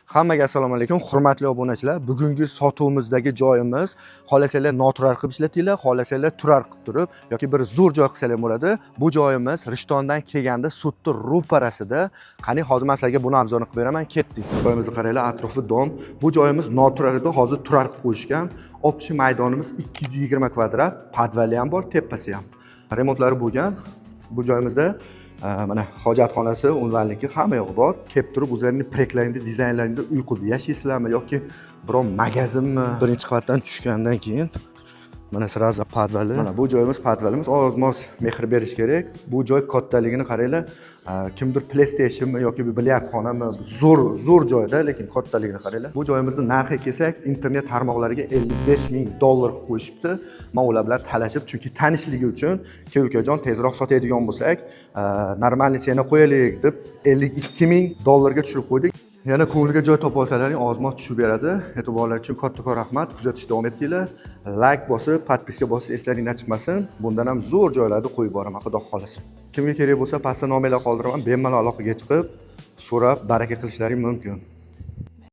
Hammaga assalomu alaykum, hurmatli obunachilar. Bugungi sotuvimizdagi joyimiz, xohlasanglar noturar qilib ishlatinglar, xohlasanglar turar qilib turib yoki bir zo'r joy qilsanglar bo'ladi. Bu joyimiz Rishtondan kelganda sudni ro'parasida. Qani hozir men sizlarga buni obzorini qilib beraman. Ketdik. Joyimizni qaranglar, atrofi dom. Bu joyimiz noturar edi, hozir turar qilib qo'yishgan. Общий maydonimiz 220 kvadrat, podvali ham bor, tepasi ham. Remontlari bo'lgan. Bu joyimizda mana hojatxonasi, unvanligi hamma yo'q bor. Kelib turib o'zlarining proyektlaringda, dizaynlaringda uy qurib yashaysizlarmi yoki biror magazinmi? Birinchi qavatdan tushgandan keyin mana sразу podvali. Mana bu joyimiz podvalimiz. Oz-moz mehr berish kerak. Bu joy kattaligini qaranglar. Kimdir PlayStationmi yoki bilyard xonami, zo'r joyda, lekin kattaligini qaranglar. Bu joyimizni narxiga kelsak, internet tarmoqlariga $55,000 qilib qo'yishibdi. Men ular bilan talashib, chunki tanishligi uchun ukajon tezroq sotadigan bo'lsak, normalniy seni qo'yaylik deb $52,000 ga tushirib qo'ydik. Yana ko'ngilga joy topa olsalaring oz-moz tushib beradi. E'tiborlaringiz uchun kattakon rahmat. Kuzatishda davom etinglar. Like bosib, podpiska bosib, eslaringizdan chiqmasin. Bundan ham zo'r joylarni qo'yib boraman, xudo xolasa. Kimga kerak bo'lsa, pastda nomerlar qoldiraman. Bemalol aloqaga chiqib, so'rab, baraka qilishlaring mumkin.